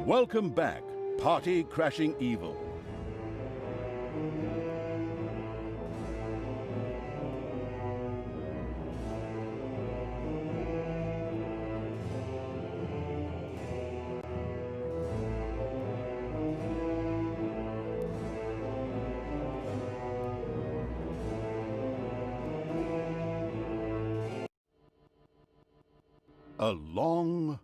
Welcome back, party-crashing evil. A long,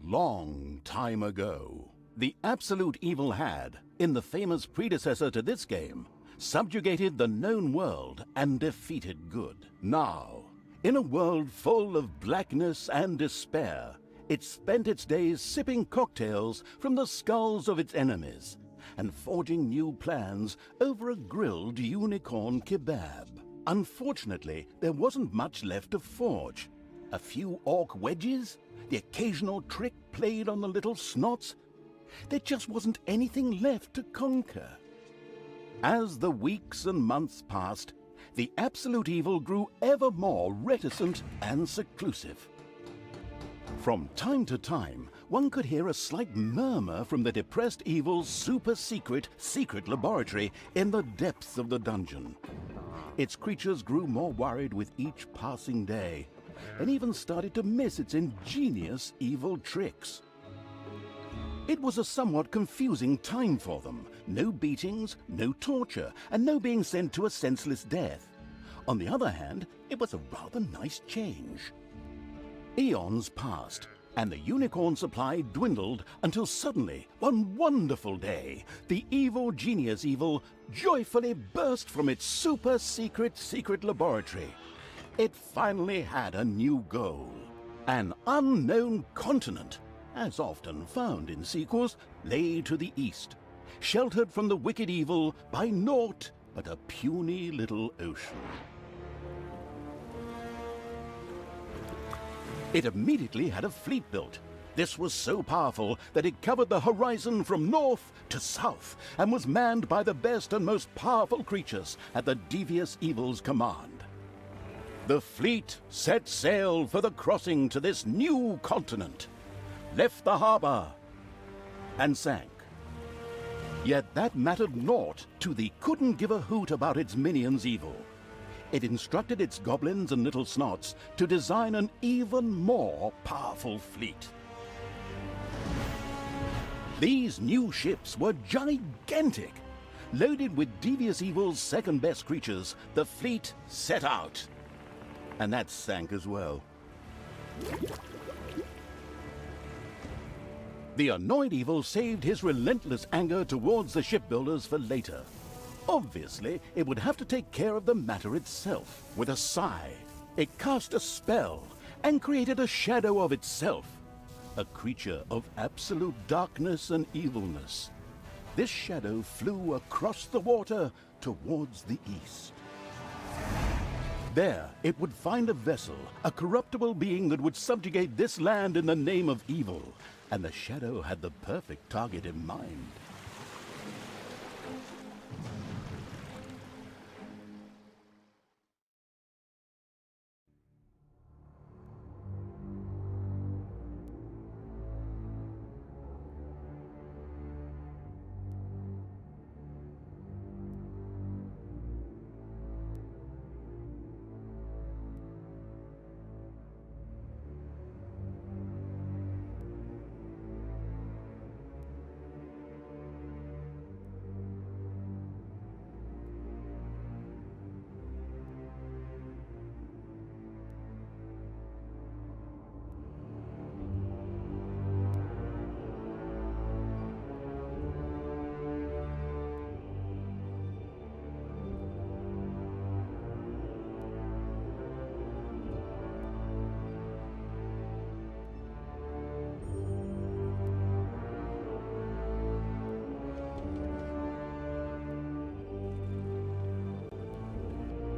long time ago, the absolute evil had, in the famous predecessor to this game, subjugated the known world and defeated good. Now, in a world full of blackness and despair, it spent its days sipping cocktails from the skulls of its enemies and forging new plans over a grilled unicorn kebab. Unfortunately, there wasn't much left to forge. A few orc wedges? The occasional trick played on the little snots? There just wasn't anything left to conquer. As the weeks and months passed, the absolute evil grew ever more reticent and seclusive. From time to time, one could hear a slight murmur from the depressed evil's super-secret laboratory in the depths of the dungeon. Its creatures grew more worried with each passing day, and even started to miss its ingenious evil tricks. It was a somewhat confusing time for them. No beatings, no torture, and no being sent to a senseless death. On the other hand, it was a rather nice change. Eons passed, and the unicorn supply dwindled until suddenly, one wonderful day, the evil genius evil joyfully burst from its super-secret laboratory. It finally had a new goal. An unknown continent, as often found in sequels, lay to the east, sheltered from the wicked evil by naught but a puny little ocean. It immediately had a fleet built. This was so powerful that it covered the horizon from north to south and was manned by the best and most powerful creatures at the devious evil's command. The fleet set sail for the crossing to this new continent, left the harbor, and sank. Yet that mattered naught to the couldn't give a hoot about its minions evil. It instructed its goblins and little snots to design an even more powerful fleet. These new ships were gigantic. Loaded with devious evil's second-best creatures, the fleet set out. And that sank as well. The annoyed evil saved his relentless anger towards the shipbuilders for later. Obviously, it would have to take care of the matter itself. With a sigh, it cast a spell and created a shadow of itself, a creature of absolute darkness and evilness. This shadow flew across the water towards the east. There, it would find a vessel, a corruptible being that would subjugate this land in the name of evil, and the shadow had the perfect target in mind.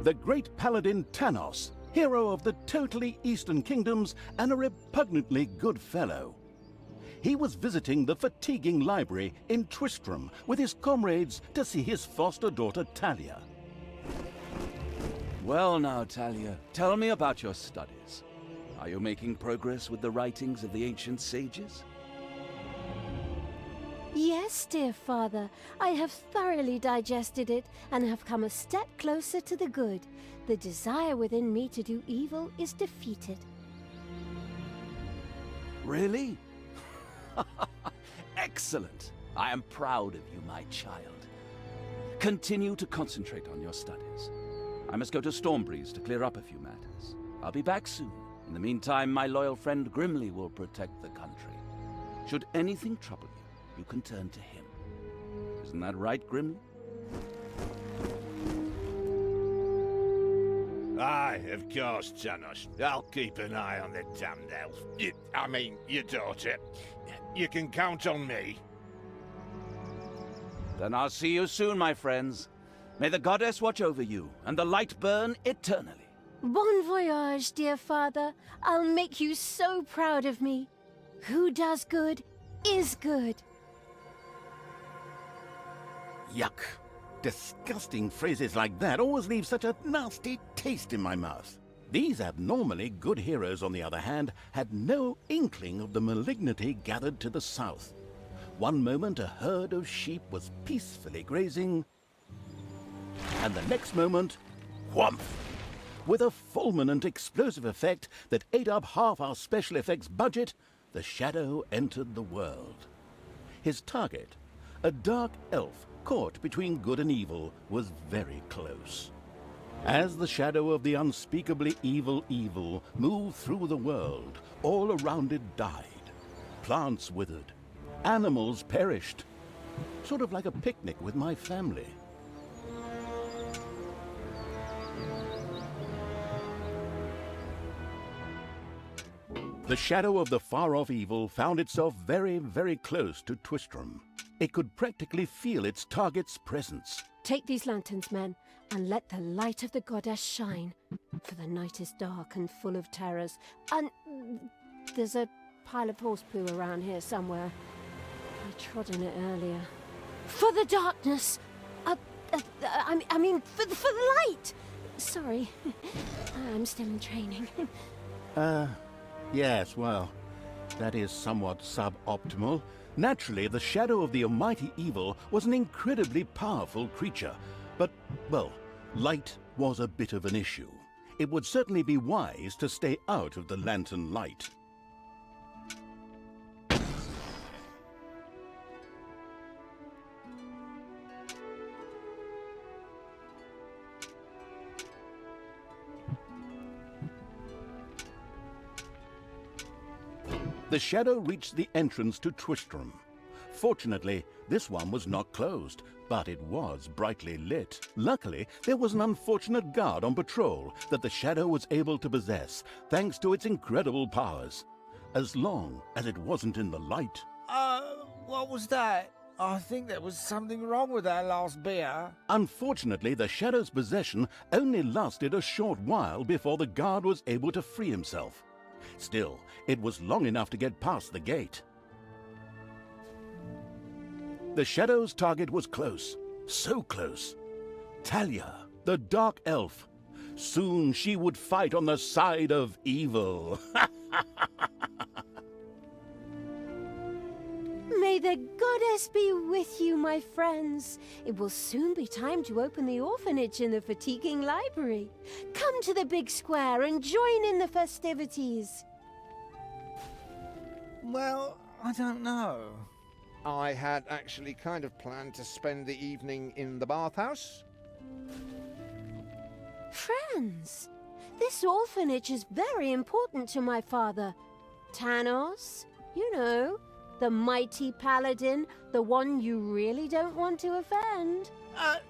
The great paladin Tanos, hero of the totally Eastern Kingdoms and a repugnantly good fellow. He was visiting the fatiguing library in Tristram with his comrades to see his foster daughter Talia. Well now, Talia, tell me about your studies. Are you making progress with the writings of the ancient sages? Yes, dear father, I have thoroughly digested it and have come a step closer to the good. The desire within me to do evil is defeated. Really? Excellent. I am proud of you, my child. Continue to concentrate on your studies. I must go to Stormbreeze to clear up a few matters. I'll be back soon. In the meantime, my loyal friend Grimly will protect the country. Should anything trouble you, you can turn to him. Isn't that right, Grimly? Aye, of course, Janos. I'll keep an eye on the damned elf. Your daughter. You can count on me. Then I'll see you soon, my friends. May the goddess watch over you, and the light burn eternally. Bon voyage, dear father. I'll make you so proud of me. Who does good is good. Yuck. Disgusting phrases like that always leave such a nasty taste in my mouth. These abnormally good heroes, on the other hand, had no inkling of the malignity gathered to the south. One moment a herd of sheep was peacefully grazing, and the next moment, whomp! With a fulminant explosive effect that ate up half our special effects budget, the Shadow entered the world. His target, a dark elf caught between good and evil, was very close. As the shadow of the unspeakably evil moved through the world, all around it died. Plants withered. Animals perished. Sort of like a picnic with my family. The shadow of the far-off evil found itself very, very close to Twistram. It could practically feel its target's presence. Take these lanterns, men, and let the light of the goddess shine. For the night is dark and full of terrors. And there's a pile of horse poo around here somewhere. I trod in it earlier. For the darkness! I mean, for the light! Sorry, I'm still in training. Yes, well, that is somewhat suboptimal. Naturally, the shadow of the almighty evil was an incredibly powerful creature. But, well, light was a bit of an issue. It would certainly be wise to stay out of the lantern light. The shadow reached the entrance to Twistram. Fortunately, this one was not closed, but it was brightly lit. Luckily, there was an unfortunate guard on patrol that the shadow was able to possess, thanks to its incredible powers. As long as it wasn't in the light. What was that? I think there was something wrong with our last beer. Unfortunately, the shadow's possession only lasted a short while before the guard was able to free himself. Still, it was long enough to get past the gate. The shadow's target was close, so close. Talia, the dark elf. Soon she would fight on the side of evil. May the goddess be with you, my friends. It will soon be time to open the orphanage in the fatiguing library. Come to the big square and join in the festivities. Well, I don't know. I had actually kind of planned to spend the evening in the bathhouse. Friends, this orphanage is very important to my father. Tanos, you know, the mighty paladin, the one you really don't want to offend.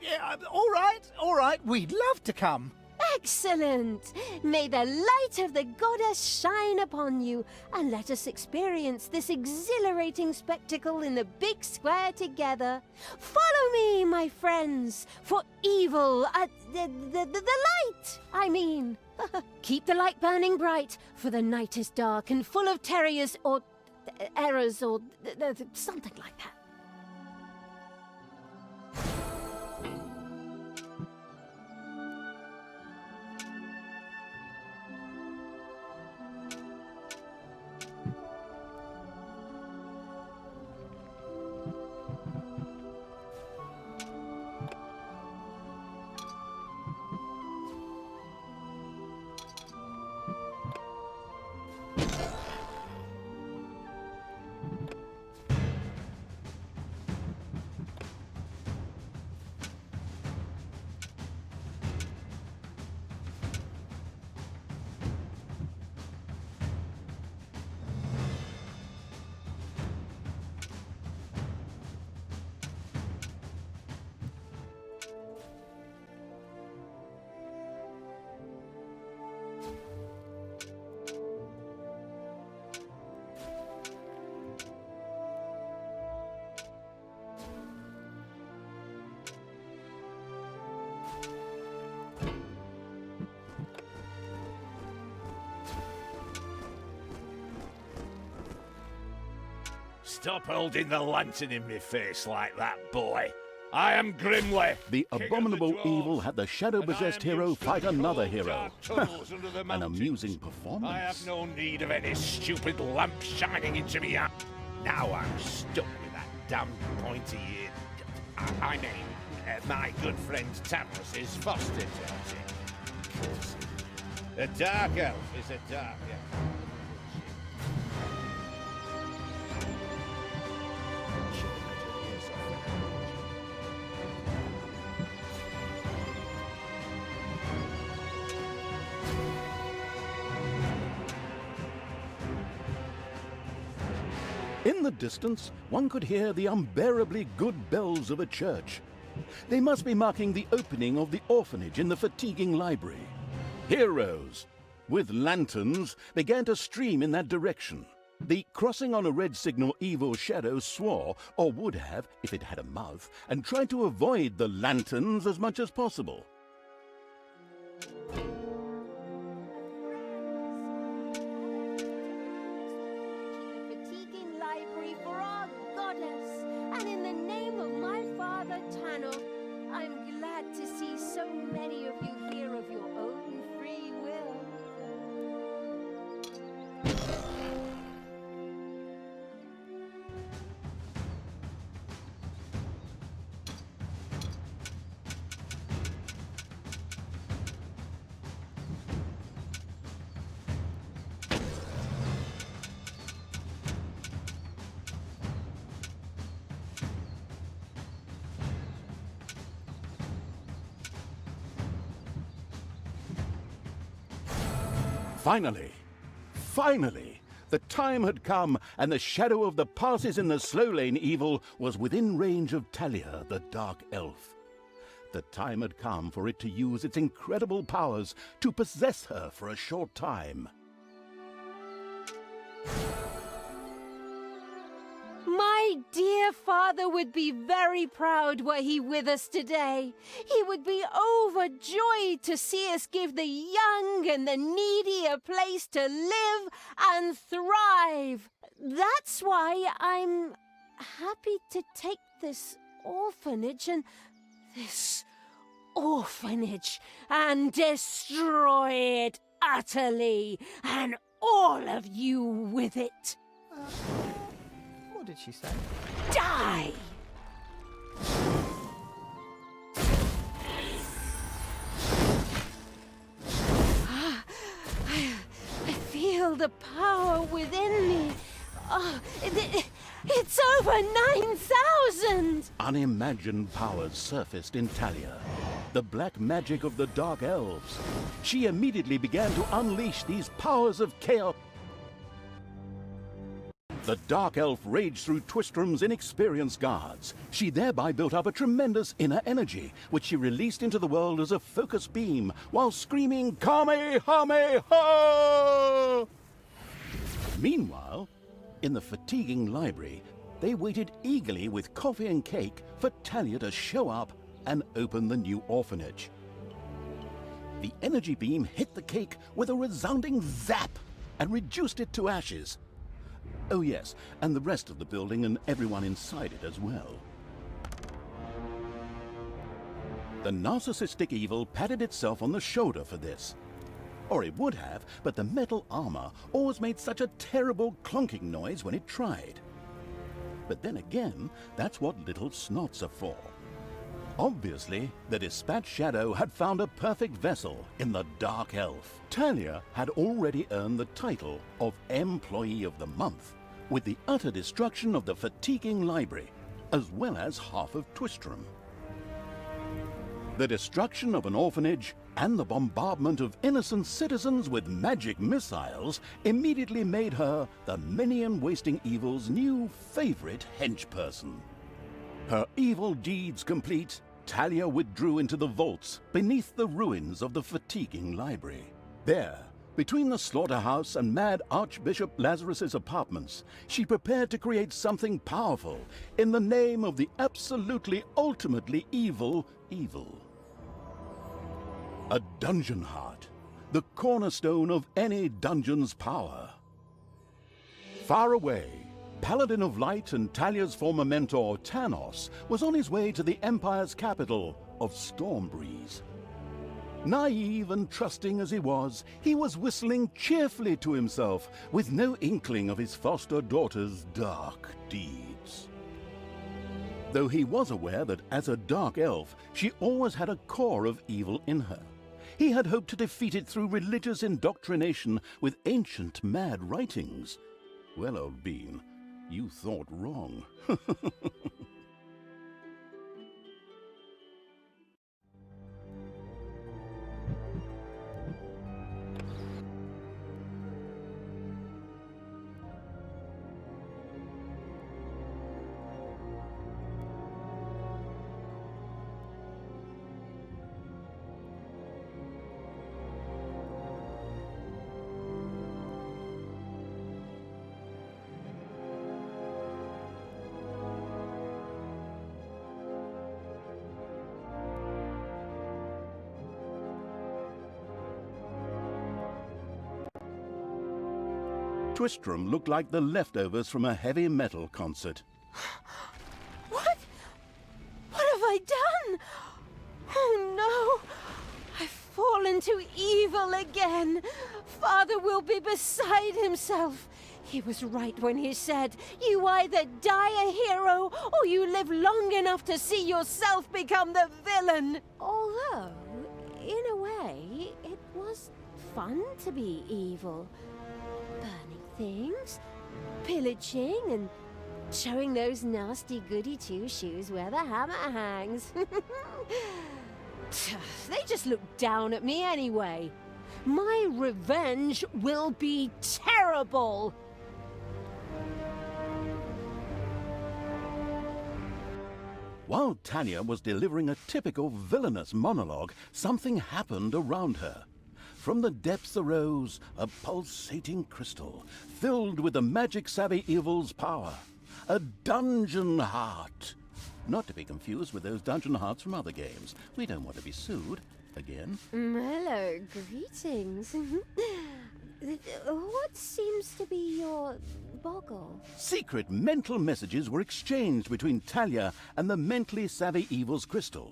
Yeah, all right, we'd love to come. Excellent! May the light of the goddess shine upon you, and let us experience this exhilarating spectacle in the big square together. Follow me, my friends, for evil, the light, I mean. Keep the light burning bright, for the night is dark and full of terrors or errors or something like that. Stop holding the lantern in my face like that, boy. I am Grimly. The king of abominable dwarves, evil had the shadow-possessed and I am hero used to fight the another cold, hero. dark tunnels under the An mountains. amusing performance. I have no need of any stupid lamp shining into me. Now I'm stuck with that damn pointy ear. I mean, my good friend Tanos' foster daughter. A dark elf is a dark elf. In the distance, one could hear the unbearably good bells of a church. They must be marking the opening of the orphanage in the fatiguing library. Heroes, with lanterns, began to stream in that direction. The crossing on a red signal evil shadow swore, or would have if it had a mouth, and tried to avoid the lanterns as much as possible. Fatiguing library for our goddess, and in the name of my father Tano, I'm glad to see so many of you here of your own free will. Finally, the time had come, and the shadow of the passes in the slow lane evil was within range of Talia, the dark elf. The time had come for it to use its incredible powers to possess her for a short time. My dear father would be very proud were he with us today. He would be overjoyed to see us give the young and the needy a place to live and thrive. That's why I'm happy to take this orphanage and destroy it utterly, and all of you with it. What did she say? Die! I feel the power within me. Oh, it's over 9,000! Unimagined powers surfaced in Talia, the black magic of the dark elves. She immediately began to unleash these powers of chaos. The dark elf raged through Twistrom's inexperienced guards. She thereby built up a tremendous inner energy, which she released into the world as a focus beam, while screaming, Kamehameha! Meanwhile, in the fatiguing library, they waited eagerly with coffee and cake for Talia to show up and open the new orphanage. The energy beam hit the cake with a resounding zap and reduced it to ashes. Oh yes, and the rest of the building and everyone inside it as well. The narcissistic evil patted itself on the shoulder for this. Or it would have, but the metal armor always made such a terrible clunking noise when it tried. But then again, that's what little snots are for. Obviously, the Dispatch Shadow had found a perfect vessel in the Dark Elf. Talia had already earned the title of Employee of the Month, with the utter destruction of the fatiguing library, as well as half of Twistrom. The destruction of an orphanage and the bombardment of innocent citizens with magic missiles immediately made her the many and wasting evil's new favorite henchperson. Her evil deeds complete, Talia withdrew into the vaults beneath the ruins of the fatiguing library. There, between the slaughterhouse and Mad Archbishop Lazarus's apartments, she prepared to create something powerful in the name of the absolutely ultimately evil. A dungeon heart, the cornerstone of any dungeon's power. Far away, Paladin of Light and Talia's former mentor, Tanos, was on his way to the Empire's capital of Stormbreeze. Naive and trusting as he was whistling cheerfully to himself, with no inkling of his foster daughter's dark deeds. Though he was aware that as a dark elf, she always had a core of evil in her. He had hoped to defeat it through religious indoctrination with ancient mad writings. Well, old bean, you thought wrong. Twistram looked like the leftovers from a heavy metal concert. What? What have I done? Oh no! I've fallen to evil again. Father will be beside himself. He was right when he said, you either die a hero or you live long enough to see yourself become the villain. Although, in a way, it was fun to be evil. Burning things, pillaging, and showing those nasty goody two-shoes where the hammer hangs. They just look down at me anyway. My revenge will be terrible. While Talia was delivering a typical villainous monologue, something happened around her. From the depths arose a pulsating crystal, filled with the magic-savvy evil's power. A dungeon heart. Not to be confused with those dungeon hearts from other games. We don't want to be sued. Again. Hello, greetings. What seems to be your boggle? Secret mental messages were exchanged between Talia and the mentally savvy evil's crystal.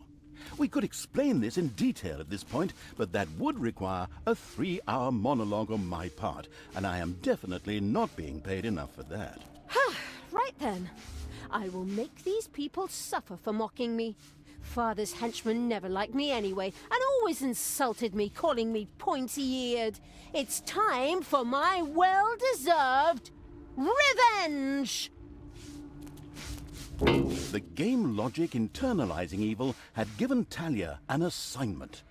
We could explain this in detail at this point, but that would require a 3-hour monologue on my part, and I am definitely not being paid enough for that. Right then. I will make these people suffer for mocking me. Father's henchmen never liked me anyway, and always insulted me, calling me pointy-eared. It's time for my well-deserved revenge! The game logic internalizing evil had given Talia an assignment.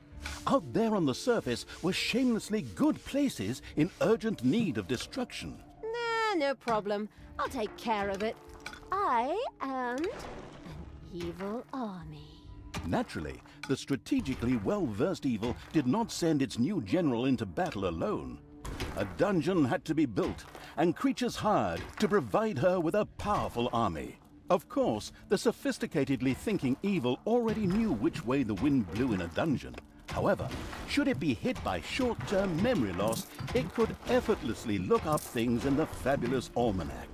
Out there on the surface were shamelessly good places in urgent need of destruction. Nah, no problem. I'll take care of it. I am an evil army. Naturally, the strategically well-versed evil did not send its new general into battle alone. A dungeon had to be built, and creatures hired to provide her with a powerful army. Of course, the sophisticatedly thinking evil already knew which way the wind blew in a dungeon. However, should it be hit by short-term memory loss, it could effortlessly look up things in the fabulous almanac.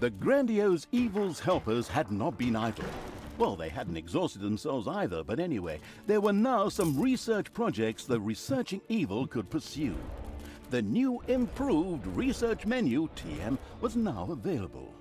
The grandiose evil's helpers had not been idle. Well, they hadn't exhausted themselves either, but anyway, there were now some research projects the researching evil could pursue. The new improved research menu, TM, was now available.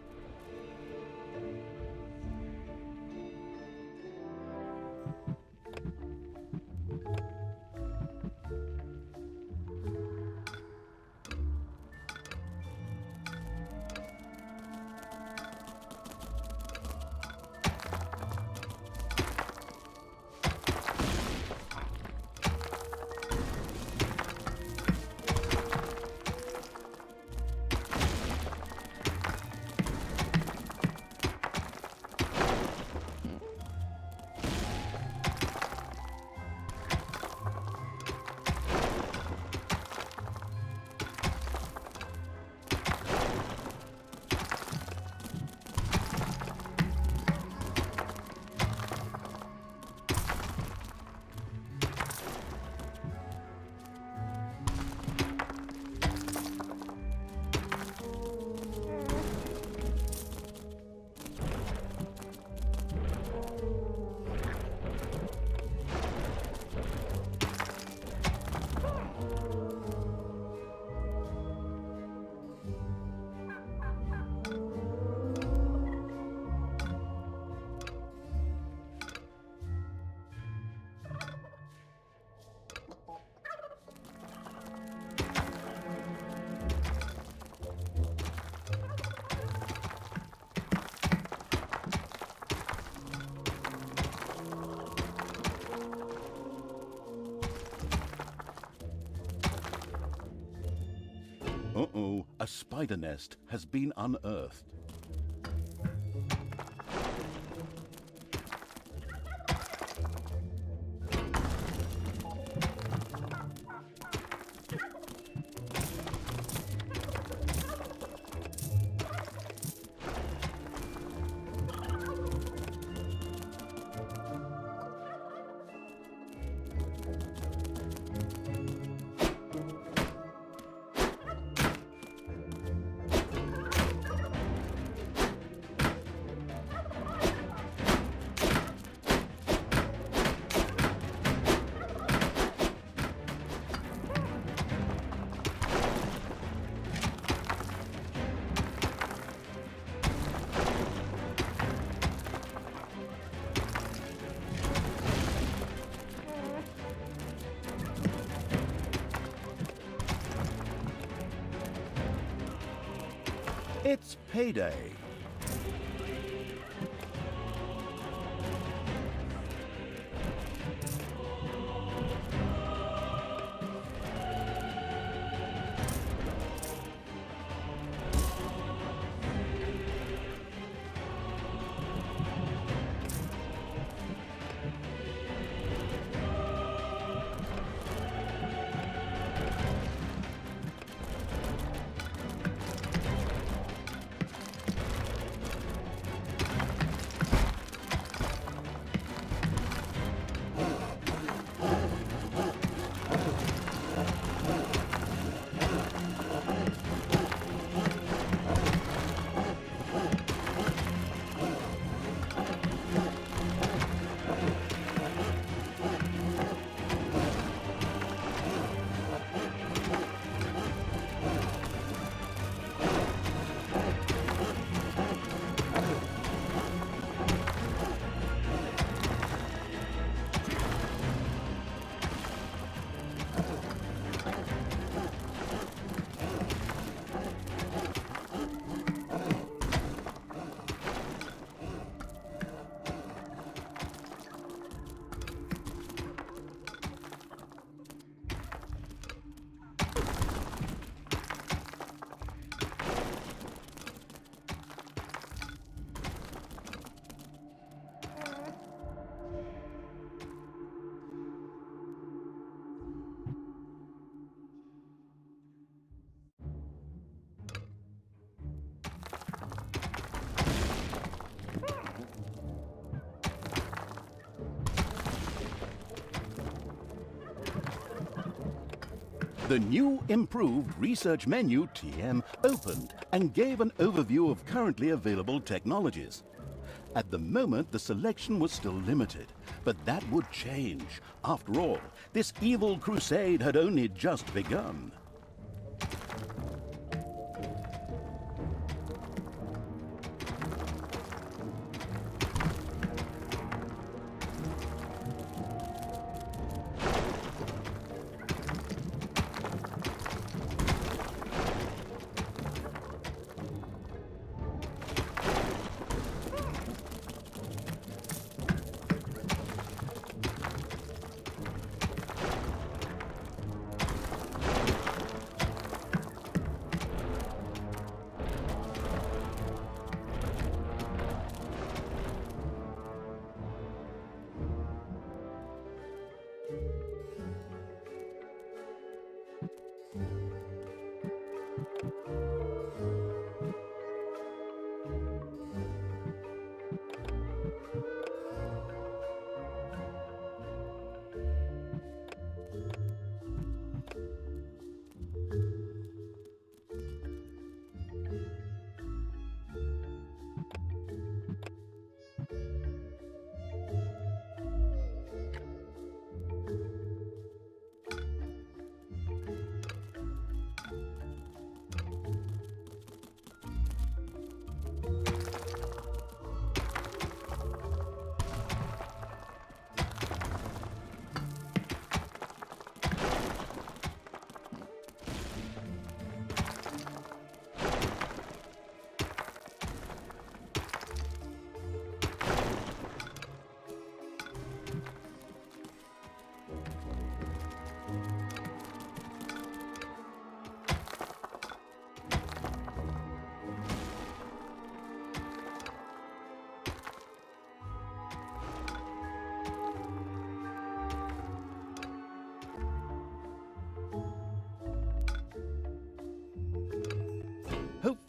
Uh-oh, a spider nest has been unearthed. It's payday. The new improved research menu, TM, opened and gave an overview of currently available technologies. At the moment, the selection was still limited, but that would change. After all, this evil crusade had only just begun.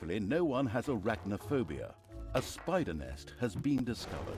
Thankfully, no one has arachnophobia. A spider nest has been discovered.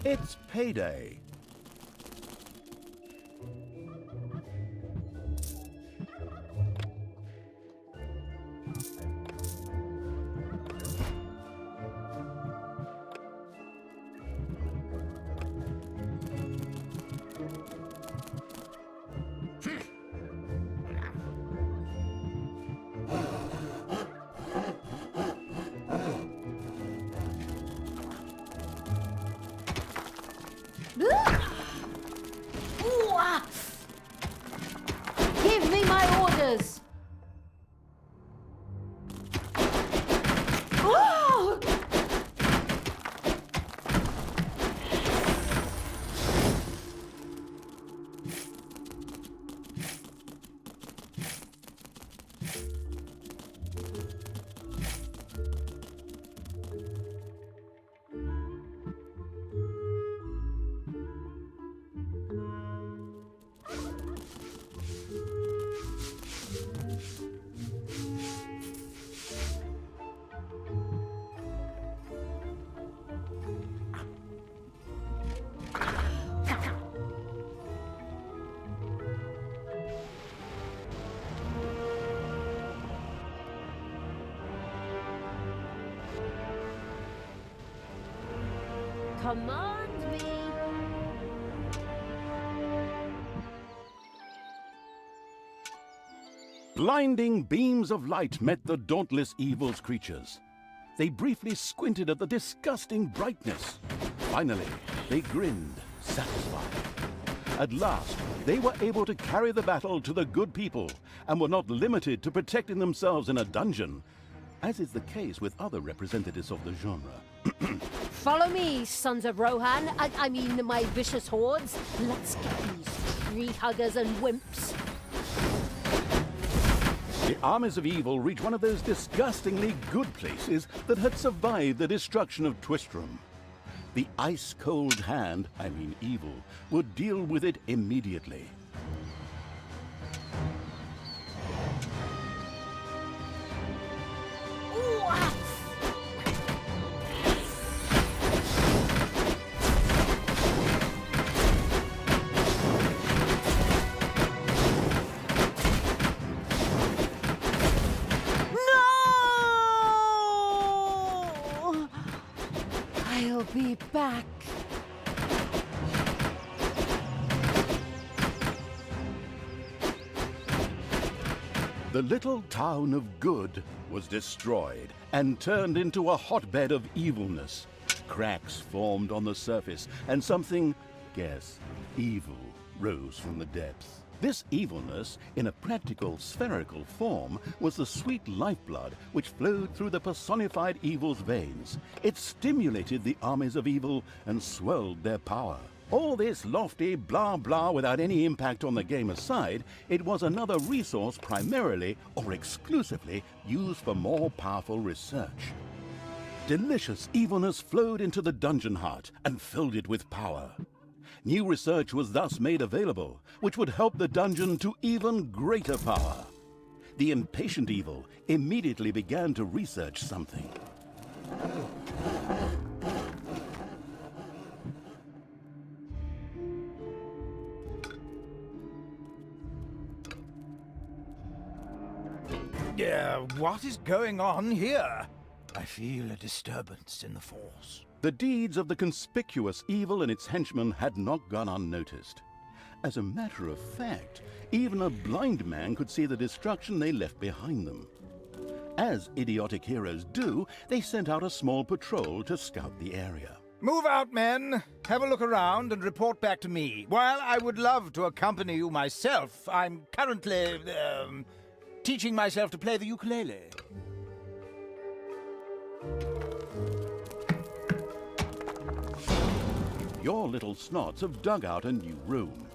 It's payday. Give me my orders! Oh! Command me! Blinding beams of light met the dauntless evil's creatures. They briefly squinted at the disgusting brightness. Finally, they grinned, satisfied. At last, they were able to carry the battle to the good people and were not limited to protecting themselves in a dungeon, as is the case with other representatives of the genre. Follow me, sons of Rohan. I mean, my vicious hordes. Let's get these tree huggers and wimps. The armies of evil reached one of those disgustingly good places that had survived the destruction of Twistram. The ice-cold hand, I mean evil, would deal with it immediately. I'll be back. The little town of Good was destroyed and turned into a hotbed of evilness. Cracks formed on the surface, and something, guess, evil, rose from the depths. This evilness, in a practical spherical form, was the sweet lifeblood which flowed through the personified evil's veins. It stimulated the armies of evil and swelled their power. All this lofty blah blah without any impact on the game aside, it was another resource primarily or exclusively used for more powerful research. Delicious evilness flowed into the dungeon heart and filled it with power. New research was thus made available, which would help the dungeon to even greater power. The impatient evil immediately began to research something. What is going on here? I feel a disturbance in the force. The deeds of the conspicuous evil and its henchmen had not gone unnoticed. As a matter of fact, even a blind man could see the destruction they left behind them. As idiotic heroes do, they sent out a small patrol to scout the area. Move out, men! Have a look around and report back to me. While I would love to accompany you myself, I'm currently, teaching myself to play the ukulele. Your little snots have dug out a new room.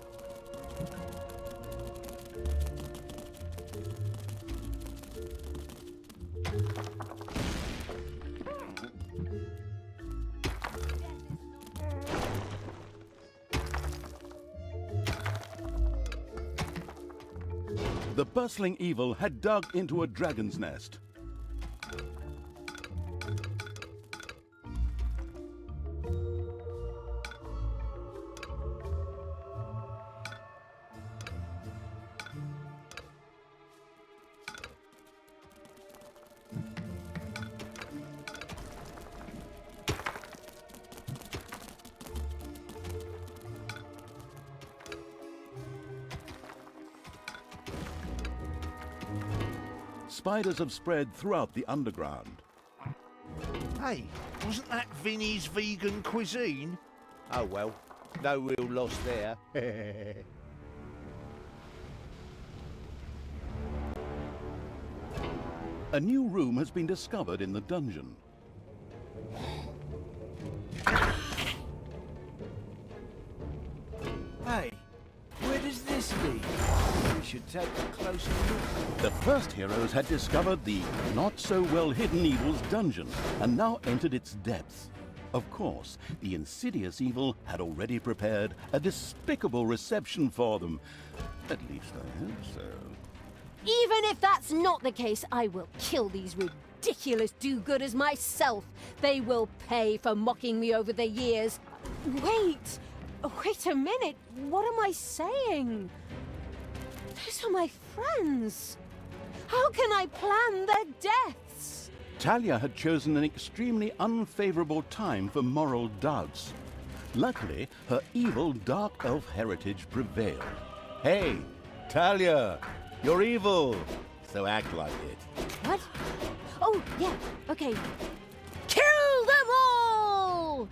The bustling evil had dug into a dragon's nest. Spiders have spread throughout the underground. Hey, wasn't that Vinny's vegan cuisine? Oh well, no real loss there. A new room has been discovered in the dungeon. Hey, where does this lead? We should take a closer look. The first heroes had discovered the not-so-well-hidden evil's dungeon and now entered its depths. Of course, the insidious evil had already prepared a despicable reception for them. At least I hope so. Even if that's not the case, I will kill these ridiculous do-gooders myself. They will pay for mocking me over the years. Wait a minute. What am I saying? Those are my friends. How can I plan their deaths? Talia had chosen an extremely unfavorable time for moral doubts. Luckily, her evil dark elf heritage prevailed. Hey, Talia, you're evil, so act like it. What? Oh, yeah, okay. Kill them all!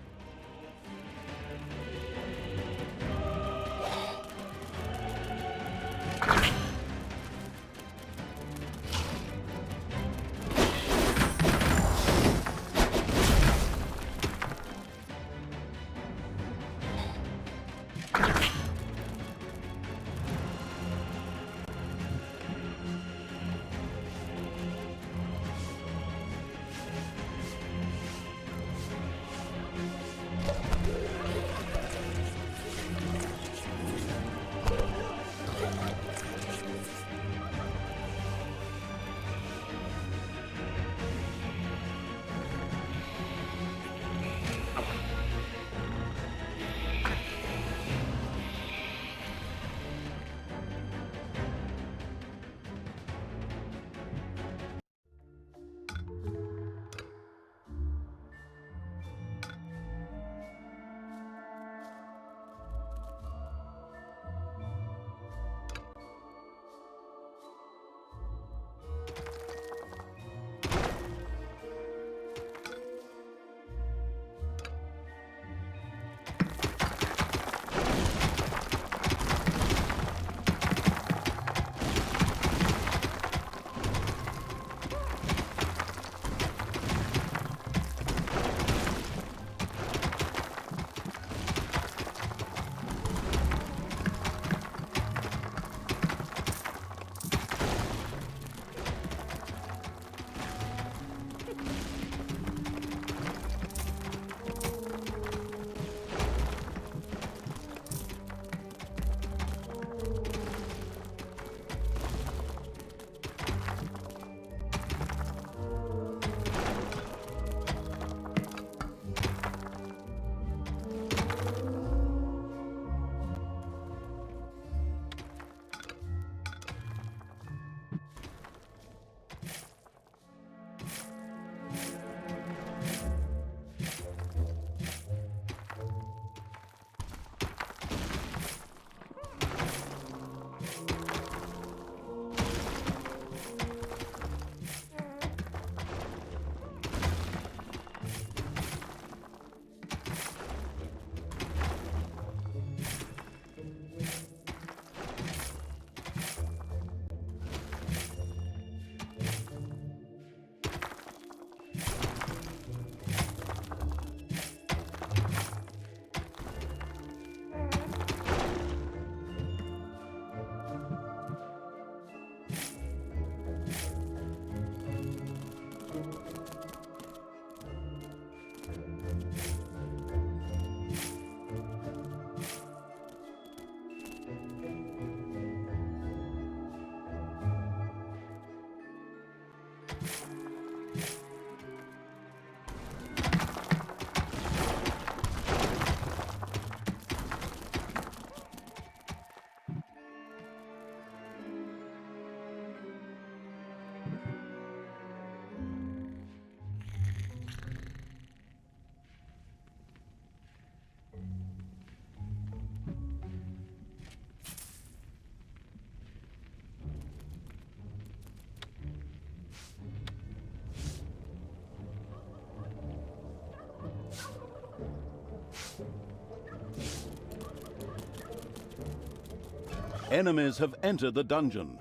Enemies have entered the dungeon.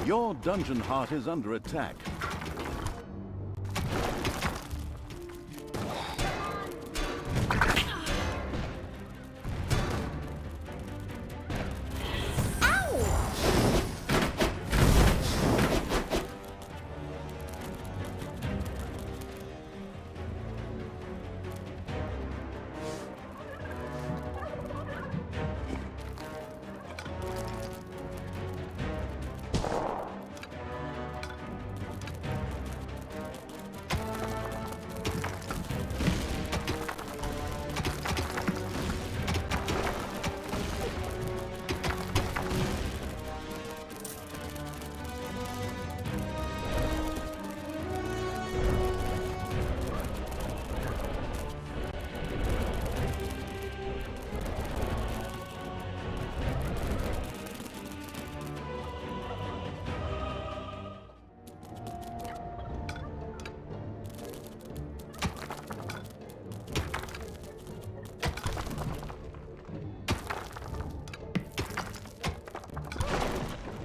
Your dungeon heart is under attack.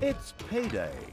It's payday.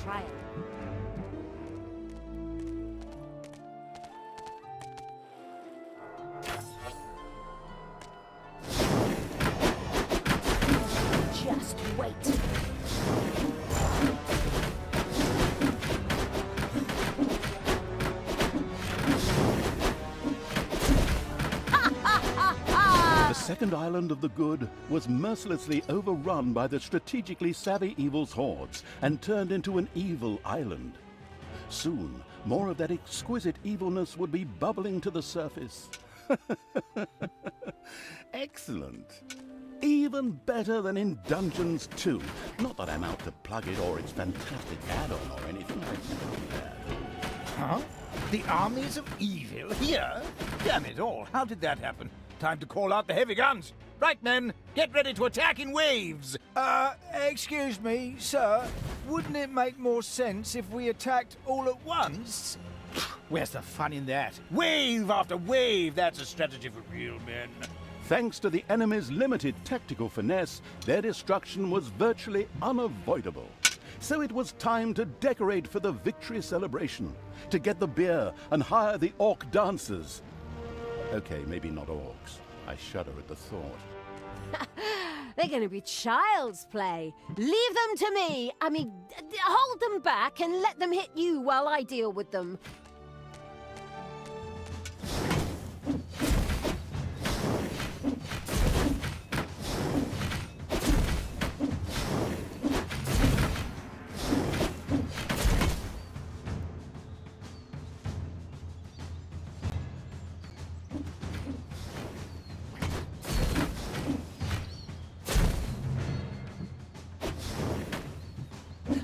trial. Just wait. The second island of the good was mercilessly overrun by the strategically savvy evil's hordes and turned into an evil island. Soon, more of that exquisite evilness would be bubbling to the surface. Excellent. Even better than in Dungeons 2. Not that I'm out to plug it or its fantastic add-on or anything like that. Huh? The armies of evil here? Damn it all, how did that happen? Time to call out the heavy guns. Right, men, get ready to attack in waves. Excuse me, sir. Wouldn't it make more sense if we attacked all at once? Where's the fun in that? Wave after wave, that's a strategy for real men. Thanks to the enemy's limited tactical finesse, their destruction was virtually unavoidable. So it was time to decorate for the victory celebration, to get the beer and hire the orc dancers. Okay, maybe not orcs. I shudder at the thought. They're going to be child's play. Leave them to me. I mean, hold them back and let them hit you while I deal with them.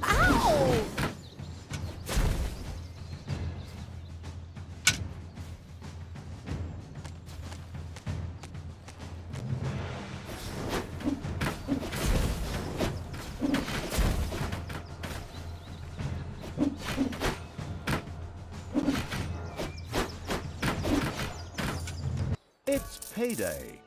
Ow! It's payday.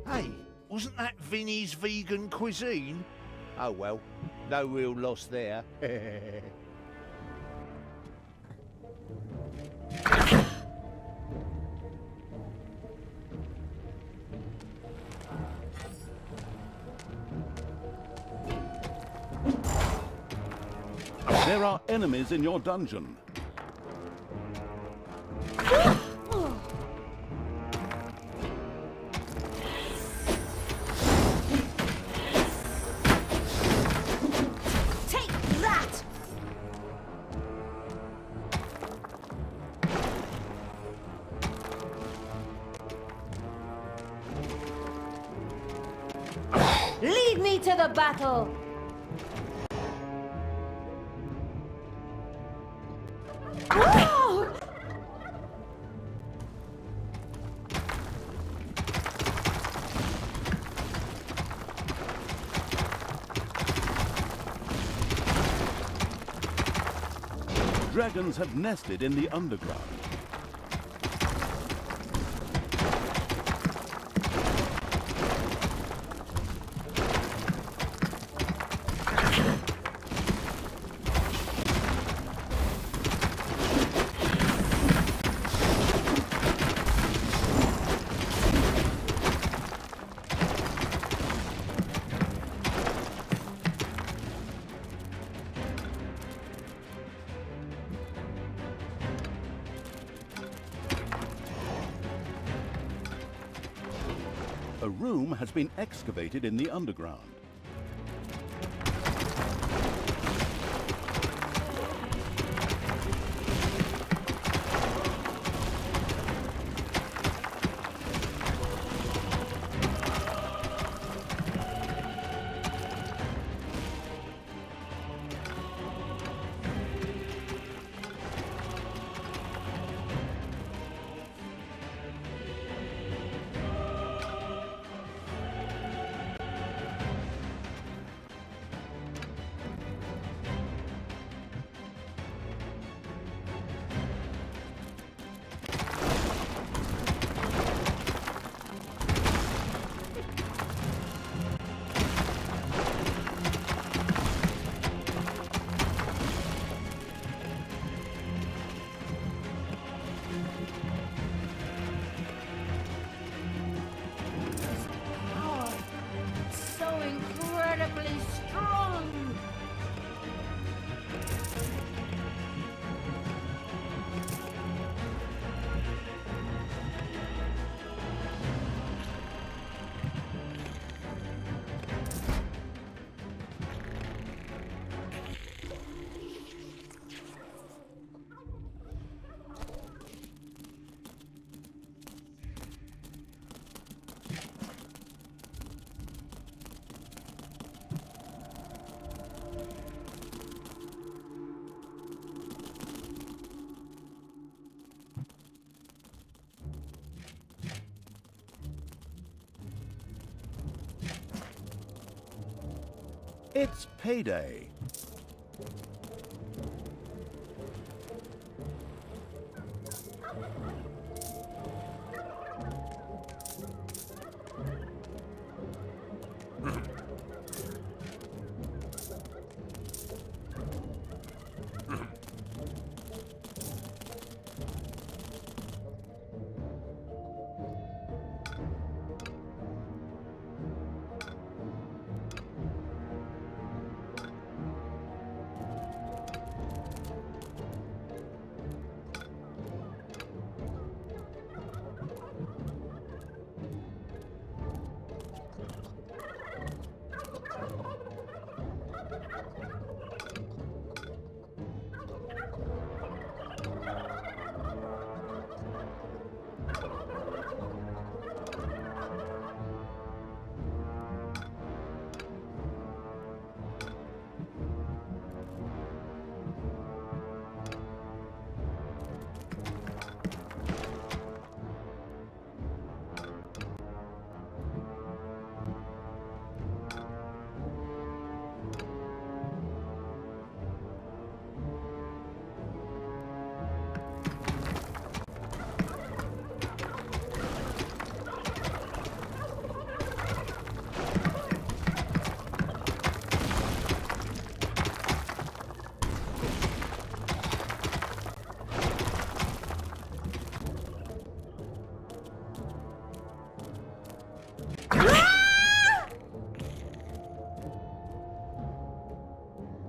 Hey, wasn't that Vinny's vegan cuisine? Oh well, no real loss there. There are enemies in your dungeon. Take that! Lead me to the battle! Whoa! Dragons have nested in the underground. A room has been excavated in the underground. So incredibly strong! It's payday.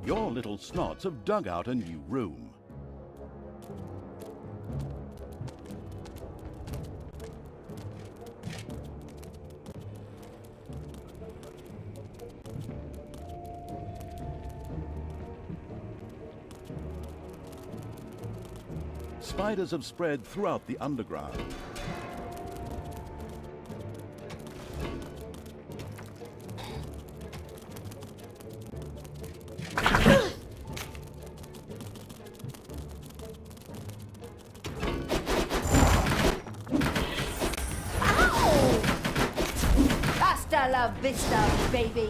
Your little snots have dug out a new room. Spiders have spread throughout the underground. Hasta la vista, baby!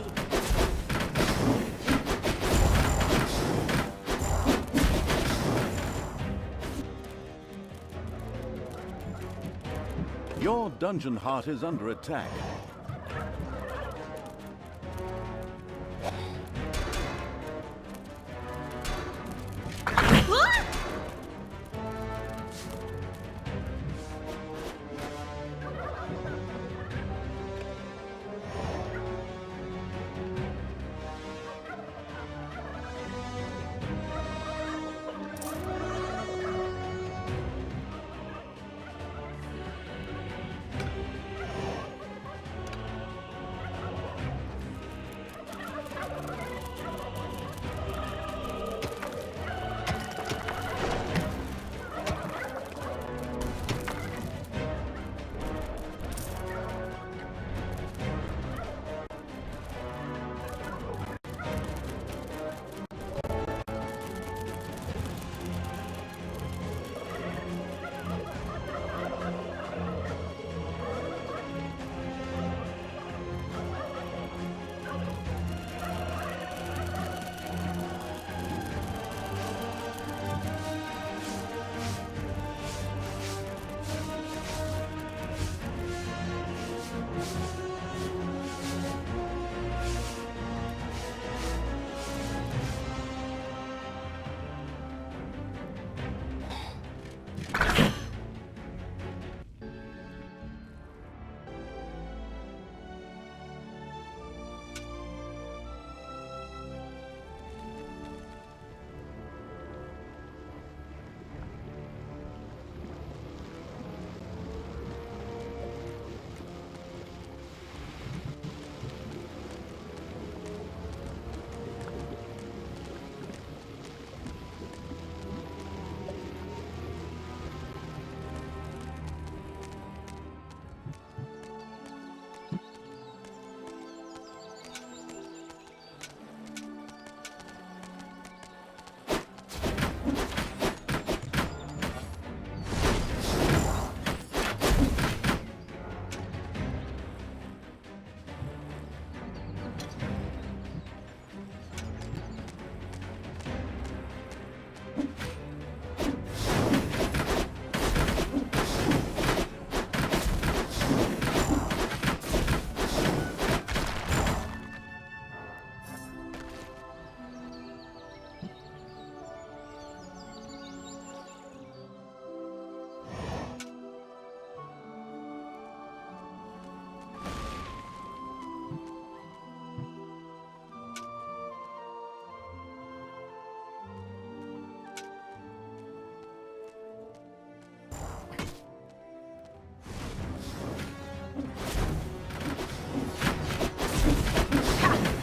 Your dungeon heart is under attack.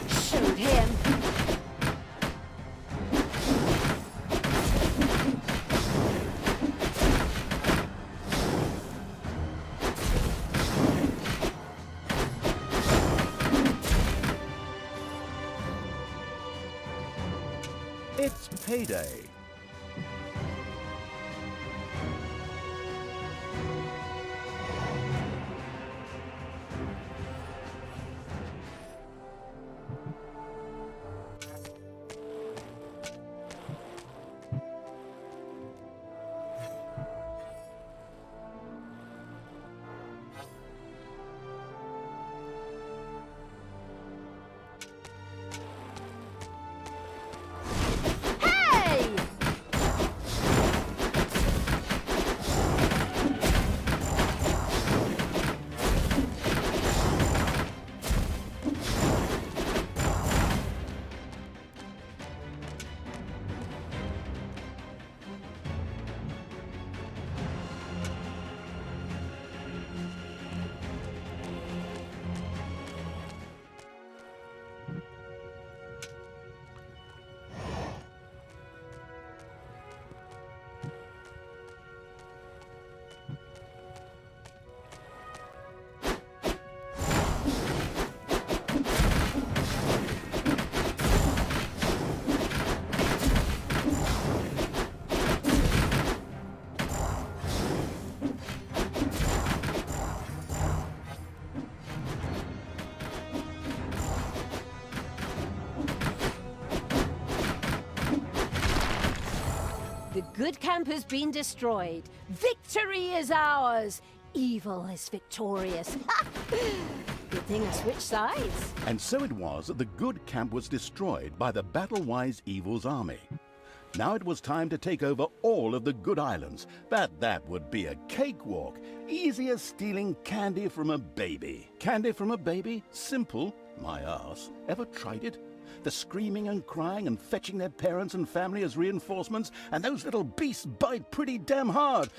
Shoot him! It's payday. Hey! The good camp has been destroyed. Victory is ours. Evil is victorious. Good thing I switched sides. And so it was that the good camp was destroyed by the battle-wise evil's army. Now it was time to take over all of the good islands, but that would be a cakewalk. Easy as stealing candy from a baby. Candy from a baby? Simple. My arse. Ever tried it? The screaming and crying and fetching their parents and family as reinforcements, and those little beasts bite pretty damn hard.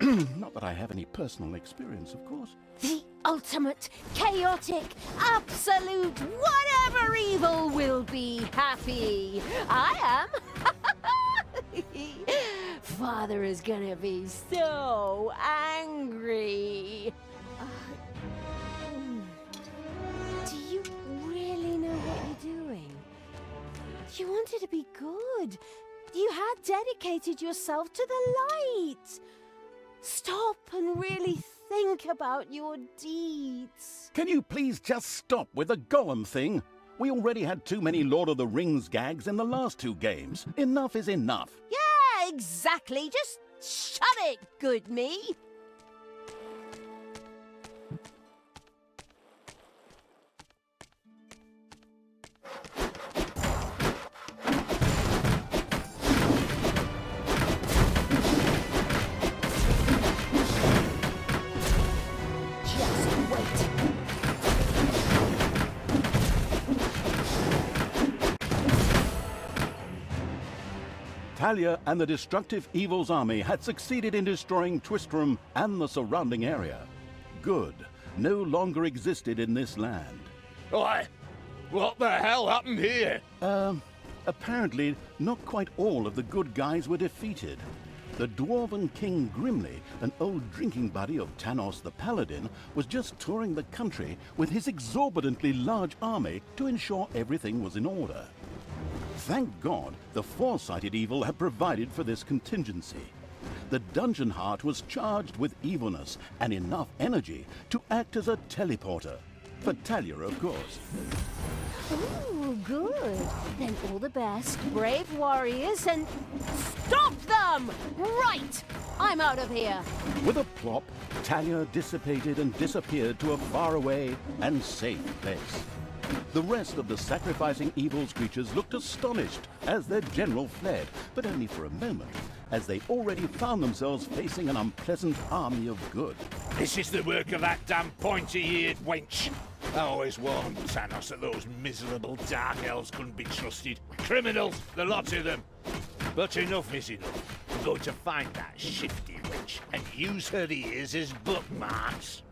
Not that I have any personal experience, of course. The ultimate, chaotic, absolute, whatever evil will be happy. I am. Father is gonna be so angry. Do you really know what you're doing? You wanted to be good. You had dedicated yourself to the light. Stop and really think about your deeds. Can you please just stop with the golem thing? We already had too many Lord of the Rings gags in the last 2 games. Enough is enough. Yeah, exactly. Just shut it, good me. Talia and the destructive evil's army had succeeded in destroying Twistram and the surrounding area. Good no longer existed in this land. Why? What the hell happened here? Apparently, not quite all of the good guys were defeated. The dwarven King Grimly, an old drinking buddy of Tanos the Paladin, was just touring the country with his exorbitantly large army to ensure everything was in order. Thank God, the foresighted evil had provided for this contingency. The dungeon heart was charged with evilness and enough energy to act as a teleporter. For Talia, of course. Ooh, good. Then all the best, brave warriors, and stop them! Right! I'm out of here. With a plop, Talia dissipated and disappeared to a faraway and safe place. The rest of the sacrificing evil's creatures looked astonished as their general fled, but only for a moment, as they already found themselves facing an unpleasant army of good. This is the work of that damn pointy-eared wench. I always warned Thanos that those miserable dark elves couldn't be trusted. Criminals, the lot of them. But enough is enough. I'm going to find that shifty wench and use her ears as bookmarks.